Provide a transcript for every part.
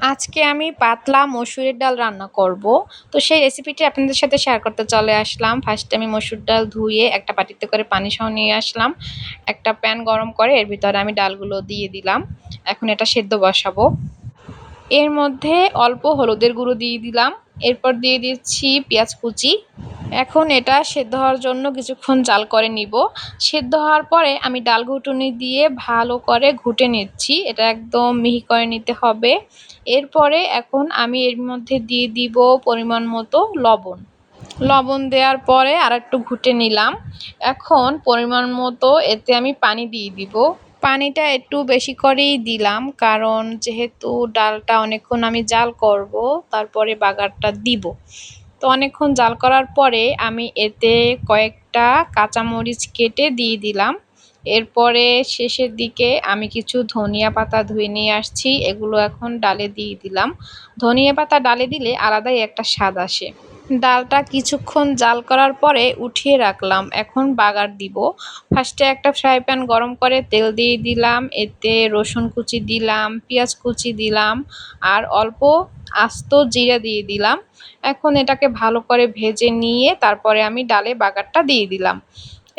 আজকে আমি পাতলা মসুরের ডাল রান্না করব। তো সেই রেসিপিটি আপনাদের সাথে শেয়ার করতে চলে আসলাম। ফার্স্টে আমি মসুর ডাল ধুয়ে একটা বাটিতে করে পানি সহ নিয়ে আসলাম। একটা প্যান গরম করে এর ভিতরে আমি ডালগুলো দিয়ে দিলাম। এখন এটা সেদ্ধ বসাবো। এর মধ্যে অল্প হলুদের গুঁড়ো দিয়ে দিলাম। এরপর দিয়ে দিচ্ছি পেঁয়াজ কুচি। এখন এটা সেদ্ধ হওয়ার জন্য কিছুক্ষণ জাল করে নিব। সেদ্ধ হওয়ার পরে আমি ডাল ঘুটুনি দিয়ে ভালো করে ঘুটে নিচ্ছি। এটা একদম মিহি করে নিতে হবে। এরপরে এখন আমি এর মধ্যে দিয়ে দিব পরিমাণ মতো লবণ। লবণ দেওয়ার পরে আরেকটু ঘুটে নিলাম। এখন পরিমাণ মতো এতে আমি পানি দিয়ে দিব। পানিটা একটু বেশি করেই দিলাম, কারণ যেহেতু ডালটা অনেকক্ষণ আমি জাল করব, তারপরে বাগারটা দিব। তো অনেকক্ষণ জাল করার পরে আমি এতে কয়েকটা কাঁচামরিচ কেটে দিয়ে দিলাম। এরপরে শেষের দিকে আমি কিছু ধনিয়া পাতা ধুয়ে নিয়ে আসছি, এগুলো এখন ডালে দিয়ে দিলাম। ধনিয়া পাতা ডালে দিলে আলাদাই একটা স্বাদ আসে। ডালটা কিছুক্ষণ জাল করার পরে উঠিয়ে রাখলাম। এখন বাগার দিব। ফার্স্টে একটা ফ্রাই প্যান গরম করে তেল দিয়ে দিলাম। এতে রসুন কুচি দিলাম, পেঁয়াজ কুচি দিলাম, আর অল্প আস্ত জিরা দিয়ে দিলাম। এখন এটাকে ভালো করে ভেজে নিয়ে তারপরে আমি ডালে বাগারটা দিয়ে দিলাম।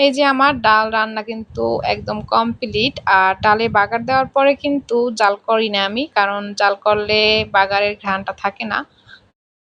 এই যে আমার ডাল রান্না কিন্তু একদম কমপ্লিট। আর ডালে বাগার দেওয়ার পরে কিন্তু জাল করি না আমি, কারণ জাল করলে বাগারের ঘ্রাণটা থাকে না।